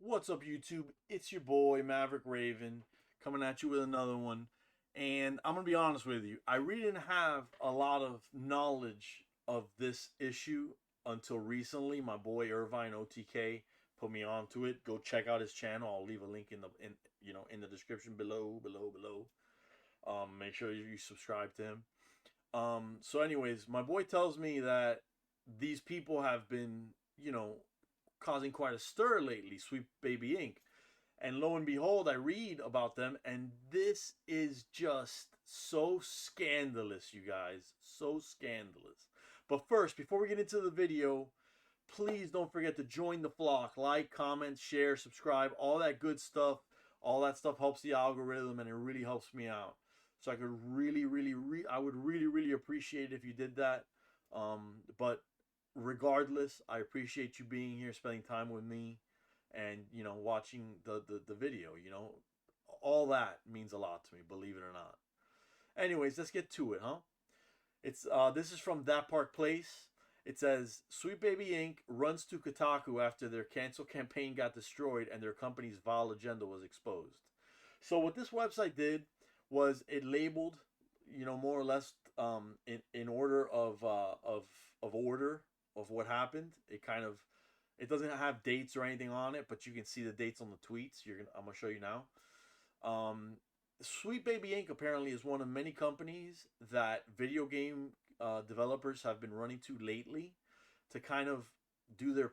What's up, YouTube? It's your boy, Maverick Raven, coming at you with another one. And I'm going to be honest with you. I really didn't have a lot of knowledge of this issue until recently. My boy Irvine OTK put me onto it. Go check out his channel. I'll leave a link in the description below. Make sure you subscribe to him. So anyways, my boy tells me that these people have been, causing quite a stir lately, Sweet Baby Inc. And lo and behold, I read about them, and this is just so scandalous, you guys. So scandalous. But first, before we get into the video, please don't forget to join the flock. Like, comment, share, subscribe, all that good stuff. All that stuff helps the algorithm, and it really helps me out. So I could I would really appreciate it if you did that. But regardless, I appreciate you being here, spending time with me, and watching the video. All that means a lot to me, believe it or not. Anyways, let's get to it, huh? It's this is from That Park Place. It says Sweet Baby Inc. runs to Kotaku after their cancel campaign got destroyed and their company's vile agenda was exposed. So what this website did was it labeled, more or less, in order of order of what happened. It doesn't have dates or anything on it, but you can see the dates on the tweets. I'm gonna show you now. Sweet Baby Inc. apparently is one of many companies that video game developers have been running to lately to kind of do their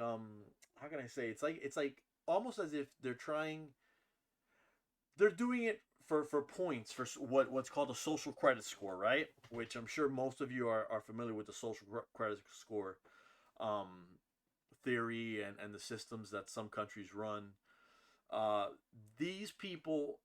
how can I say, it's like almost as if they're doing it for points, for what's called a social credit score, right? Which I'm sure most of you are familiar with the social credit score theory and the systems that some countries run. These people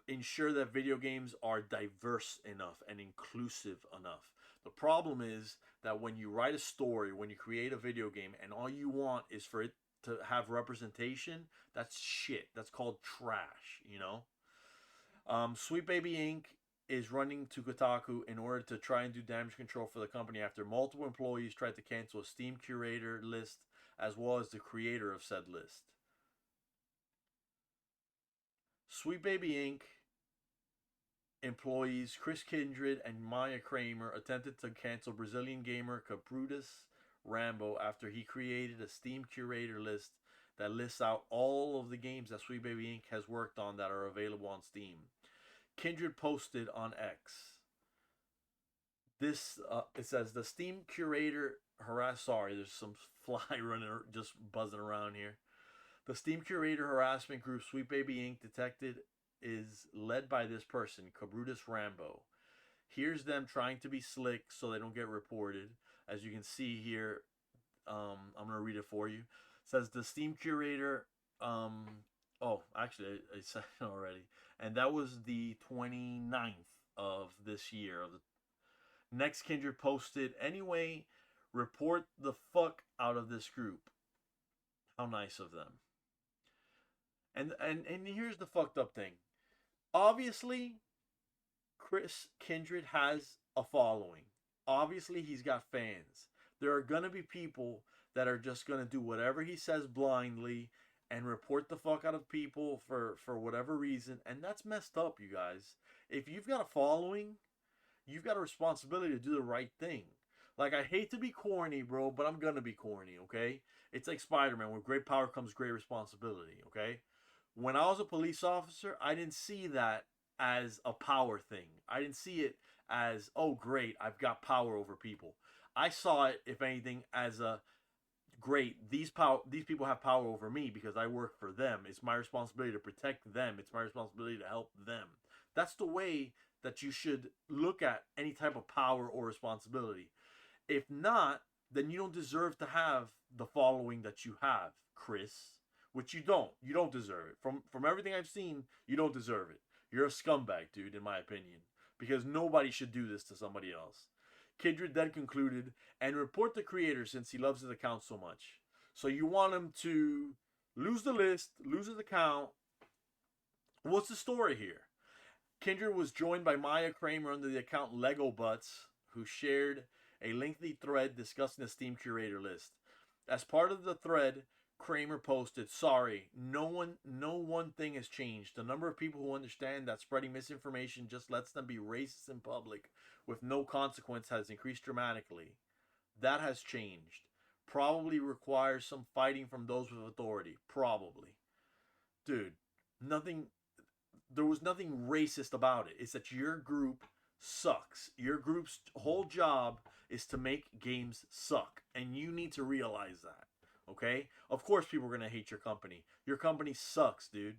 ensure that video games are diverse enough and inclusive enough. The problem is that when you write a story, when you create a video game, and all you want is for it to have representation, that's shit. That's called trash, Sweet Baby Inc. is running to Kotaku in order to try and do damage control for the company after multiple employees tried to cancel a Steam curator list as well as the creator of said list. Sweet Baby Inc. employees Chris Kindred and Maya Kramer attempted to cancel Brazilian gamer Cabrudus Rambo after he created a Steam curator list that lists out all of the games that Sweet Baby Inc. has worked on that are available on Steam. Kindred posted on X. It says the Steam curator sorry, there's some fly running, just buzzing around here. The Steam curator harassment group Sweet Baby Inc. detected is led by this person, Cabrudus Rambo. Here's them trying to be slick so they don't get reported. As you can see here, I'm going to read it for you. It says the Steam curator, actually, I said it already. And that was the 29th of this year. Next, Kindred posted, anyway, report the fuck out of this group. How nice of them. And here's the fucked up thing. Obviously, Chris Kindred has a following. Obviously, he's got fans. There are going to be people that are just going to do whatever he says blindly and report the fuck out of people for whatever reason. And that's messed up, you guys. If you've got a following, you've got a responsibility to do the right thing. Like, I hate to be corny, bro, but I'm going to be corny, okay? It's like Spider-Man. With great power comes great responsibility, okay? When I was a police officer, I didn't see that as a power thing. I didn't see it as, oh, great, I've got power over people. I saw it, if anything, as a, great, these people have power over me because I work for them. It's my responsibility to protect them. It's my responsibility to help them. That's the way that you should look at any type of power or responsibility. If not, then you don't deserve to have the following that you have, Chris. Which you don't. You don't deserve it. From everything I've seen, you don't deserve it. You're a scumbag, dude, in my opinion. Because nobody should do this to somebody else. Kindred then concluded, and report the creator since he loves his account so much. So you want him to lose the list, lose his account. What's the story here? Kindred was joined by Maya Kramer under the account Lego Butts, who shared a lengthy thread discussing the Steam curator list. As part of the thread, Kramer posted, "Sorry, no one thing has changed. The number of people who understand that spreading misinformation just lets them be racist in public with no consequence has increased dramatically. That has changed. Probably requires some fighting from those with authority. Probably." Dude, nothing there was nothing racist about it. It's that your group sucks. Your group's whole job is to make games suck, and you need to realize that. Okay? Of course, people are gonna hate your company. Your company sucks, dude.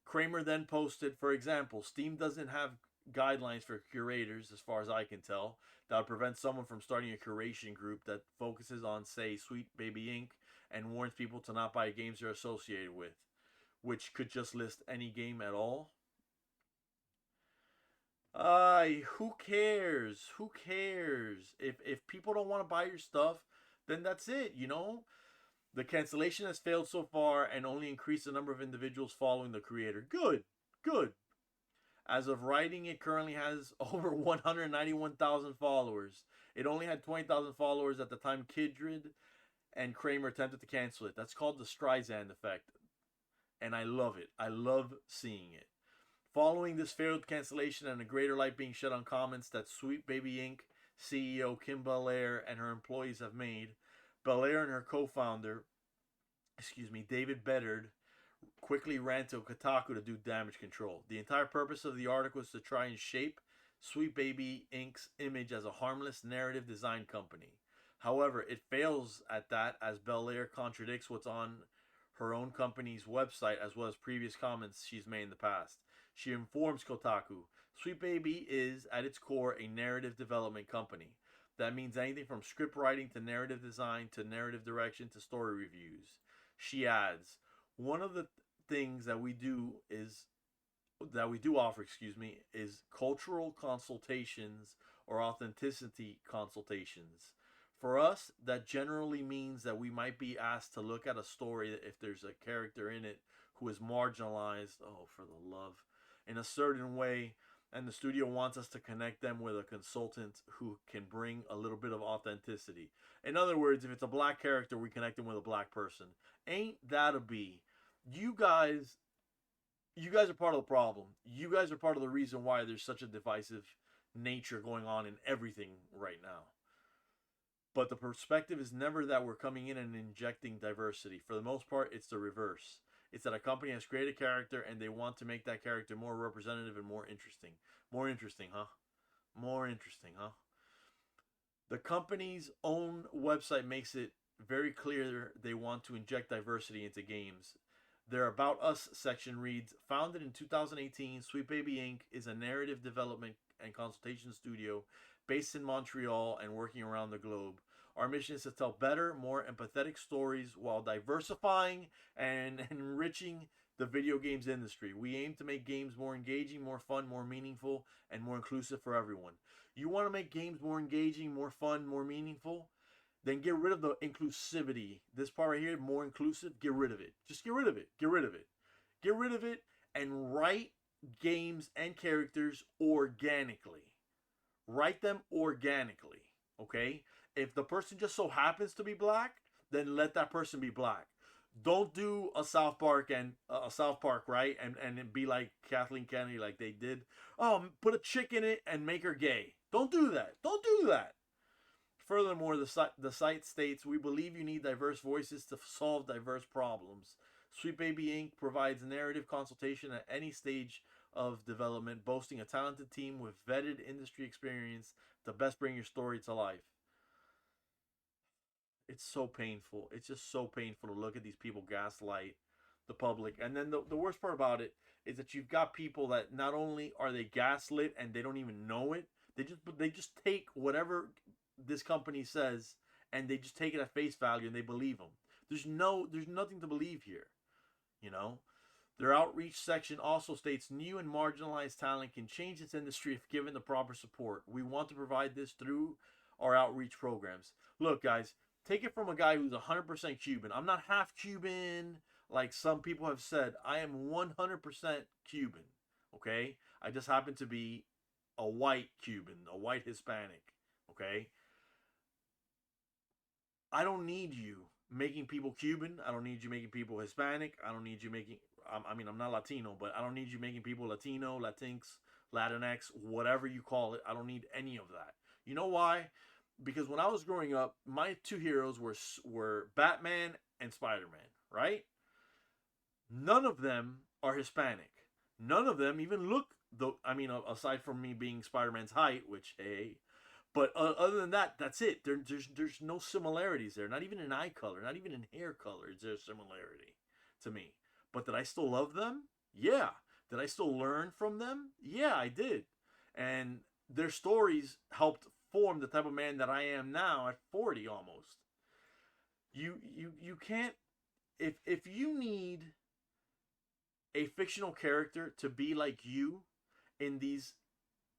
Kramer then posted, for example, Steam doesn't have guidelines for curators, as far as I can tell, that would prevent someone from starting a curation group that focuses on, say, Sweet Baby Inc. and warns people to not buy games they're associated with, which could just list any game at all. Who cares? Who cares? If people don't want to buy your stuff, then that's it, you know? The cancellation has failed so far and only increased the number of individuals following the creator. Good. Good. As of writing, it currently has over 191,000 followers. It only had 20,000 followers at the time Kindred and Kramer attempted to cancel it. That's called the Streisand effect. And I love it. I love seeing it. Following this failed cancellation and a greater light being shed on comments that Sweet Baby Inc. CEO Kim Belair and her employees have made, Belair and her co-founder, David Bedard, quickly ran to Kotaku to do damage control. The entire purpose of the article was to try and shape Sweet Baby Inc.'s image as a harmless narrative design company. However, it fails at that as Belair contradicts what's on her own company's website as well as previous comments she's made in the past. She informs Kotaku, Sweet Baby is, at its core, a narrative development company. That means anything from script writing to narrative design to narrative direction to story reviews. She adds, one of the things that we do offer, is cultural consultations or authenticity consultations. For us, that generally means that we might be asked to look at a story if there's a character in it who is marginalized, oh, for the love, in a certain way, and the studio wants us to connect them with a consultant who can bring a little bit of authenticity. In other words, if it's a black character, we connect them with a black person. Ain't that a bee? You guys are part of the problem. You guys are part of the reason why there's such a divisive nature going on in everything right now. But the perspective is never that we're coming in and injecting diversity. For the most part, it's the reverse. It's that a company has created a character and they want to make that character more representative and more interesting. More interesting, huh? More interesting, huh? The company's own website makes it very clear they want to inject diversity into games. Their About Us section reads, founded in 2018, Sweet Baby Inc. is a narrative development and consultation studio based in Montreal and working around the globe. Our mission is to tell better, more empathetic stories while diversifying and enriching the video games industry. We aim to make games more engaging, more fun, more meaningful, and more inclusive for everyone. You want to make games more engaging, more fun, more meaningful? Then get rid of the inclusivity. This part right here, more inclusive, get rid of it. Just get rid of it. Get rid of it. Get rid of it and write games and characters organically. Write them organically, okay? If the person just so happens to be black, then let that person be black. Don't do a South Park right? And be like Kathleen Kennedy like they did. Oh, put a chick in it and make her gay. Don't do that. Don't do that. Furthermore, the site states, we believe you need diverse voices to solve diverse problems. Sweet Baby Inc. provides narrative consultation at any stage of development, boasting a talented team with vetted industry experience to best bring your story to life. It's so painful. It's just so painful to look at these people gaslight the public. And then the worst part about it is that you've got people that not only are they gaslit and they don't even know it, they just take whatever this company says and they just take it at face value and they believe them. There's nothing to believe here, you know. Their outreach section also states new and marginalized talent can change its industry if given the proper support. We want to provide this through our outreach programs. Look, guys, take it from a guy who's 100% Cuban. I'm not half Cuban like some people have said. I am 100% Cuban, okay? I just happen to be a white Cuban, a white Hispanic, okay? I don't need you making people Cuban. I don't need you making people Hispanic. I don't need you making. I mean, I'm not Latino, but I don't need you making people Latino, Latinx, Latinx, whatever you call it. I don't need any of that. You know why? Because when I was growing up, my two heroes were Batman and Spider Man. Right? None of them are Hispanic. None of them even look though. I mean, aside from me being Spider Man's height, which hey, but other than that, that's it. There's no similarities there. Not even in eye color, not even in hair color is there a similarity to me. But did I still love them? Yeah. Did I still learn from them? Yeah, I did. And their stories helped form the type of man that I am now at 40 almost. You can't if you need a fictional character to be like you in these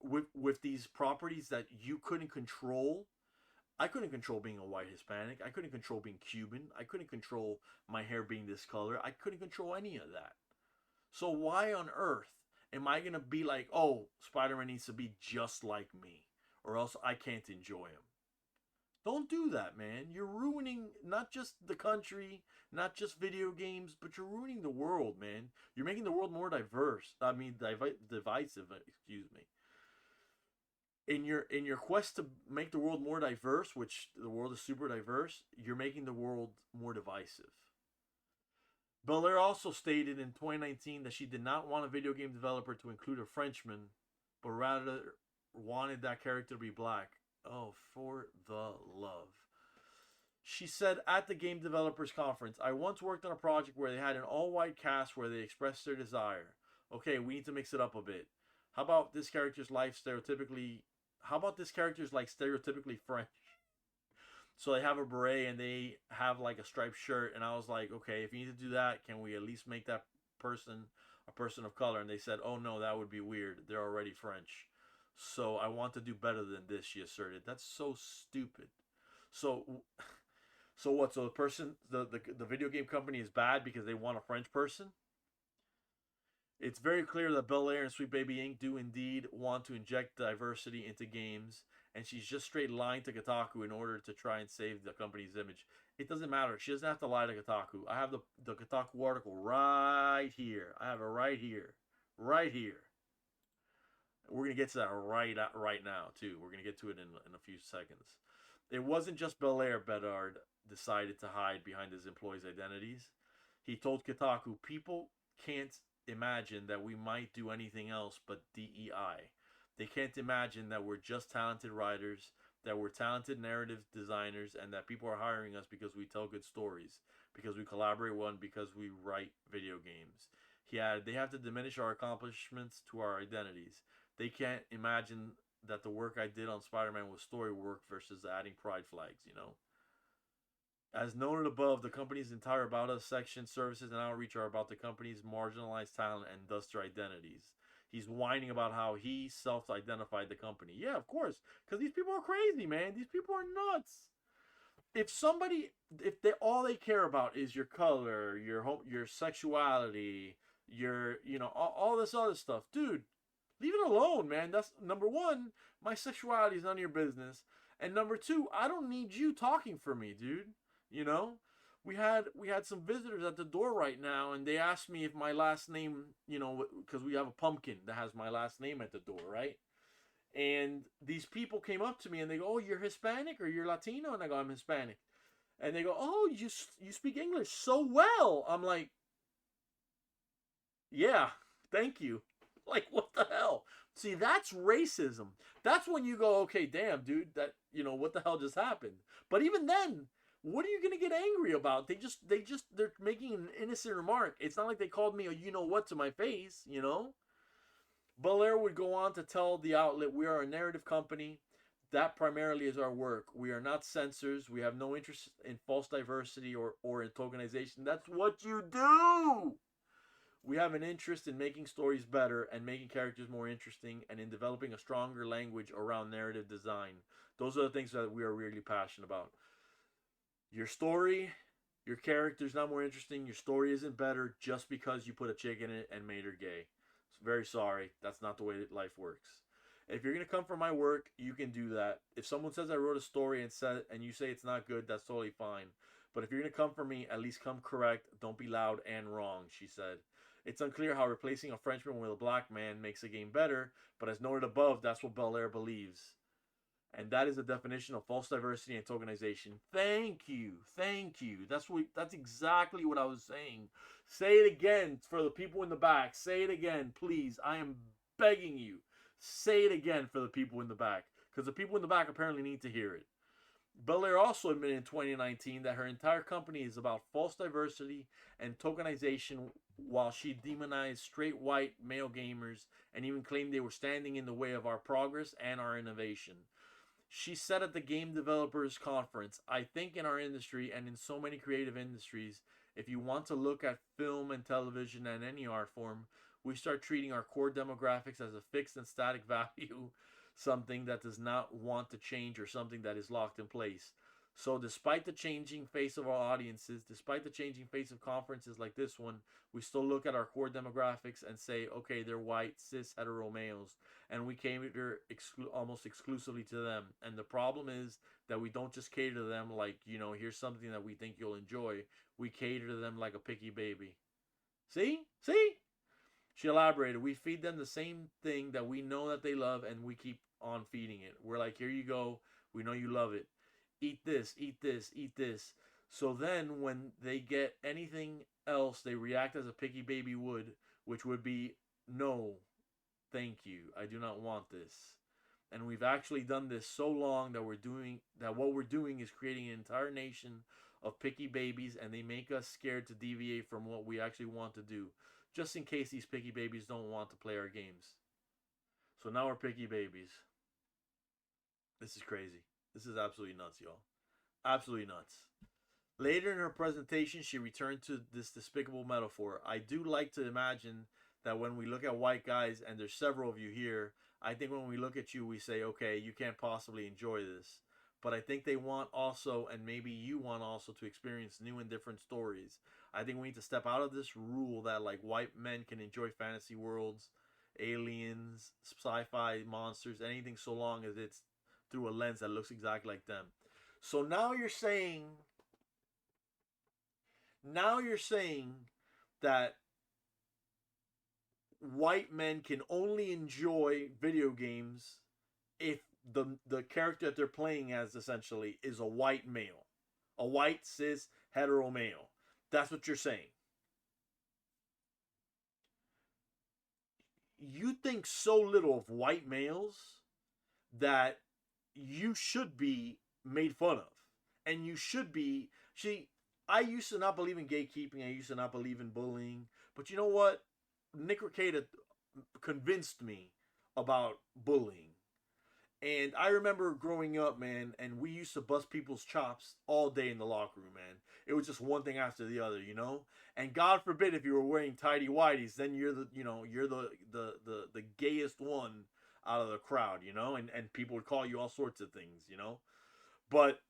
with these properties that you couldn't control. I couldn't control being a white Hispanic. I couldn't control being Cuban. I couldn't control my hair being this color. I couldn't control any of that. So why on earth am I gonna be like, oh, Spider-Man needs to be just like me, or else I can't enjoy him? Don't do that, man. You're ruining not just the country, not just video games, but you're ruining the world, man. You're making the world more diverse. I mean, divisive. Excuse me. In your quest to make the world more diverse, which the world is super diverse, you're making the world more divisive. Belair also stated in 2019 that she did not want a video game developer to include a Frenchman, but rather wanted that character to be black. Oh, for the love. She said at the Game Developers Conference, I once worked on a project where they had an all white cast where they expressed their desire. Okay, we need to mix it up a bit. How about this character's life stereotypically. How about this character's like stereotypically French? So they have a beret and they have like a striped shirt. And I was like, okay, if you need to do that, can we at least make that person a person of color? And they said, oh no, that would be weird. They're already French. So I want to do better than this, she asserted. That's so stupid. So so what? So the person, the video game company is bad because they want a French person? It's very clear that Bel Air and Sweet Baby Inc. do indeed want to inject diversity into games, and she's just straight lying to Kotaku in order to try and save the company's image. It doesn't matter. She doesn't have to lie to Kotaku. I have the Kotaku article right here. I have it right here. Right here. We're going to get to that right now, too. We're going to get to it in a few seconds. It wasn't just Bel Air Bedard decided to hide behind his employees' identities. He told Kotaku, people can't imagine that we might do anything else but DEI. They can't imagine that we're just talented writers, that we're talented narrative designers, and that people are hiring us because we tell good stories, because we collaborate well, and because we write video games. He added, they have to diminish our accomplishments to our identities. They can't imagine that the work I did on Spider-Man was story work versus adding pride flags, you know? As noted above, the company's entire About Us section, services, and outreach are about the company's marginalized talent and thus their identities. He's whining about how he self-identified the company. Yeah, of course, because these people are crazy, man. These people are nuts. If they all they care about is your color, your sexuality, all this other stuff, dude, leave it alone, man. That's number one. My sexuality is none of your business, and number two, I don't need you talking for me, dude. You know, we had some visitors at the door right now, and they asked me if my last name, because we have a pumpkin that has my last name at the door, right? And these people came up to me and they go, "Oh, you're Hispanic or you're Latino?" And I go, "I'm Hispanic." And they go, "Oh, you speak English so well." I'm like, "Yeah, thank you." Like, what the hell? See, that's racism. That's when you go, okay, damn, dude, what the hell just happened? But even then, what are you gonna get angry about? They're making an innocent remark. It's not like they called me a you know what to my face, you know? Belair would go on to tell the outlet, we are a narrative company. That primarily is our work. We are not censors. We have no interest in false diversity or in tokenization. That's what you do. We have an interest in making stories better and making characters more interesting and in developing a stronger language around narrative design. Those are the things that we are really passionate about. Your story, your character's not more interesting, your story isn't better just because you put a chick in it and made her gay. Very sorry, that's not the way that life works. If you're gonna come for my work, you can do that. If someone says I wrote a story and you say it's not good, that's totally fine. But if you're going to come for me, at least come correct. Don't be loud and wrong, she said. It's unclear how replacing a Frenchman with a black man makes a game better, but as noted above, that's what Belair believes. And that is the definition of false diversity and tokenization. Thank you. Thank you. That's exactly what I was saying. Say it again for the people in the back. Say it again, please. I am begging you. Say it again for the people in the back. Because the people in the back apparently need to hear it. Belair also admitted in 2019 that her entire company is about false diversity and tokenization, while she demonized straight white male gamers and even claimed they were standing in the way of our progress and our innovation. She said at the Game Developers Conference, I think in our industry and in so many creative industries, if you want to look at film and television and any art form, we start treating our core demographics as a fixed and static value, something that does not want to change or something that is locked in place. So despite the changing face of our audiences, despite the changing face of conferences like this one, we still look at our core demographics and say, okay, they're white, cis, hetero males, and we cater almost exclusively to them. And the problem is that we don't just cater to them like, here's something that we think you'll enjoy. We cater to them like a picky baby. See? She elaborated, we feed them the same thing that we know that they love, and we keep on feeding it. We're like, here you go. We know you love it. Eat this, eat this, eat this. So then when they get anything else, they react as a picky baby would, which would be, no, thank you. I do not want this. And we've actually done this so long that what we're doing is creating an entire nation of picky babies, and they make us scared to deviate from what we actually want to do, just in case these picky babies don't want to play our games. So now we're picky babies. This is crazy. This is absolutely nuts, y'all. Absolutely nuts. Later in her presentation, she returned to this despicable metaphor. I do like to imagine that when we look at white guys, and there's several of you here, I think when we look at you, we say, okay, you can't possibly enjoy this. But I think they want also, and maybe you want also, to experience new and different stories. I think we need to step out of this rule that like white men can enjoy fantasy worlds, aliens, sci-fi monsters, anything so long as it's through a lens that looks exactly like them. So now you're saying that white men can only enjoy video games if the character that they're playing as essentially is a white male, a white cis hetero male. That's what you're saying. You think so little of white males that you should be made fun of. And you should be... See, I used to not believe in gatekeeping. I used to not believe in bullying. But you know what? Nick Ricada convinced me about bullying. And I remember growing up, man, and we used to bust people's chops all day in the locker room, man. It was just one thing after the other, And God forbid if you were wearing tidy whities, then you're the gayest one out of the crowd, and people would call you all sorts of things, But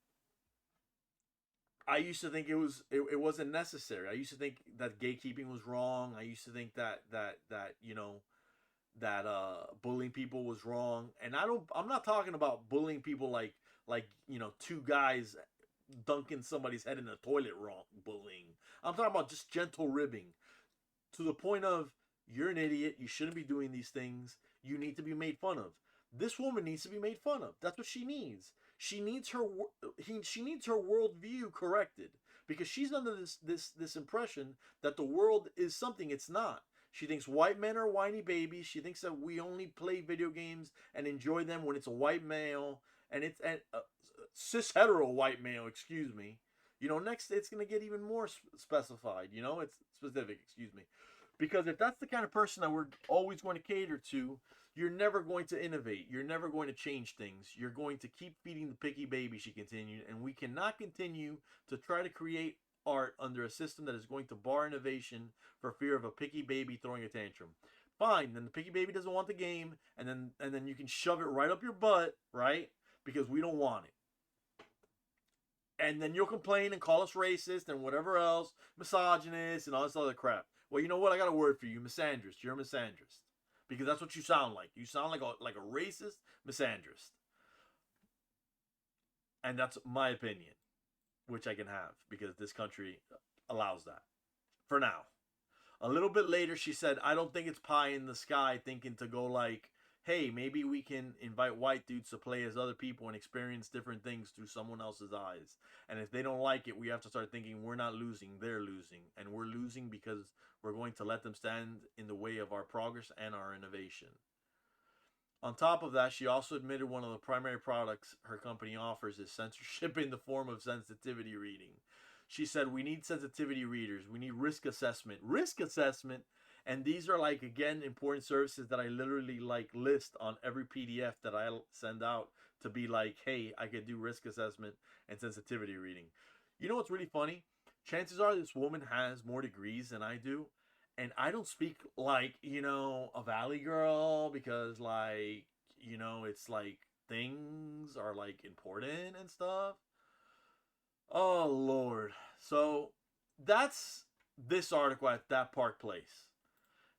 I used to think it wasn't necessary. I used to think that gatekeeping was wrong. I used to think that bullying people was wrong. And I'm not talking about bullying people like two guys dunking somebody's head in the toilet wrong bullying. I'm talking about just gentle ribbing to the point of, you're an idiot, you shouldn't be doing these things, you need to be made fun of. This woman needs to be made fun of. That's what she needs. She needs her worldview corrected, because she's under this impression that the world is something it's not. She thinks white men are whiny babies. She thinks that we only play video games and enjoy them when it's a white male, and it's cis hetero white male, excuse me. Next it's going to get even more specified, it's specific, excuse me. Because if that's the kind of person that we're always going to cater to, you're never going to innovate. You're never going to change things. You're going to keep feeding the picky baby, she continued, and we cannot continue to try to create art under a system that is going to bar innovation for fear of a picky baby throwing a tantrum. Fine, then the picky baby doesn't want the game, and then you can shove it right up your butt, right? Because we don't want it. And then you'll complain and call us racist and whatever else, misogynist and all this other crap. Well, you know what? I got a word for you, misandrist. You're a misandrist. Because that's what you sound like. You sound like a racist misandrist. And that's my opinion. which I can have because this country allows that for now. A little bit later, she said, I don't think it's pie in the sky thinking to go like, hey, maybe we can invite white dudes to play as other people and experience different things through someone else's eyes. And if they don't like it, we have to start thinking we're not losing, they're losing. And we're losing because we're going to let them stand in the way of our progress and our innovation. On top of that, she also admitted one of the primary products her company offers is censorship in the form of sensitivity reading. She said, we need sensitivity readers. We need risk assessment. Risk assessment. And these are like, again, important services that I literally like list on every PDF that I send out to be like, hey, I could do risk assessment and sensitivity reading. You know what's really funny? Chances are this woman has more degrees than I do. And I don't speak like, a valley girl because like, it's like things are like important and stuff. Oh Lord. So that's this article at that Park Place.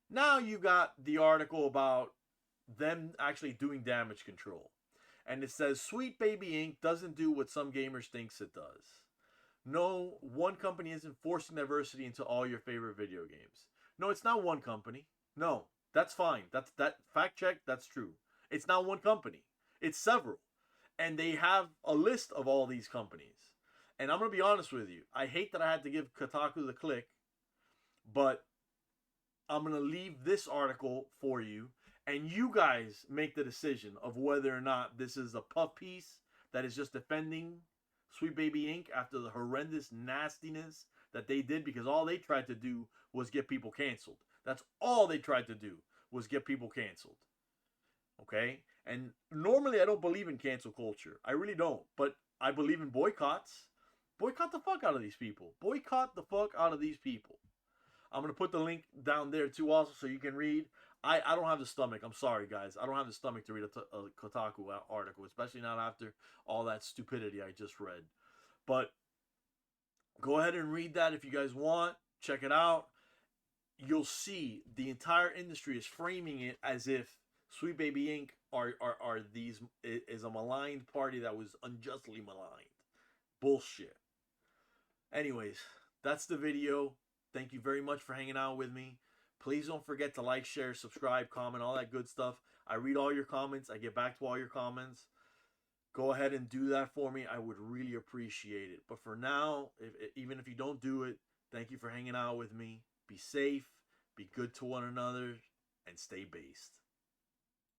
Now you got the article about them actually doing damage control. And it says Sweet Baby Inc. doesn't do what some gamers thinks it does. No, one company isn't forcing diversity into all your favorite video games. No, it's not one company. No, that's fine. That fact check, that's true. It's not one company. It's several. And they have a list of all these companies. And I'm going to be honest with you. I hate that I had to give Kotaku the click, but I'm going to leave this article for you. And you guys make the decision of whether or not this is a puff piece that is just defending Sweet Baby Inc. after the horrendous nastiness that they did, because all they tried to do was get people canceled. That's all they tried to do was get people canceled. Okay? And normally I don't believe in cancel culture. I really don't. But I believe in boycotts. Boycott the fuck out of these people. Boycott the fuck out of these people. I'm going to put the link down there too also so you can read. I don't have the stomach. I'm sorry, guys. I don't have the stomach to read a Kotaku article, especially not after all that stupidity I just read. But go ahead and read that if you guys want. Check it out. You'll see the entire industry is framing it as if Sweet Baby Inc. is a maligned party that was unjustly maligned. Bullshit. Anyways, that's the video. Thank you very much for hanging out with me. Please don't forget to like, share, subscribe, comment, all that good stuff. I read all your comments. I get back to all your comments. Go ahead and do that for me. I would really appreciate it. But for now, even if you don't do it, thank you for hanging out with me. Be safe, be good to one another, and stay based.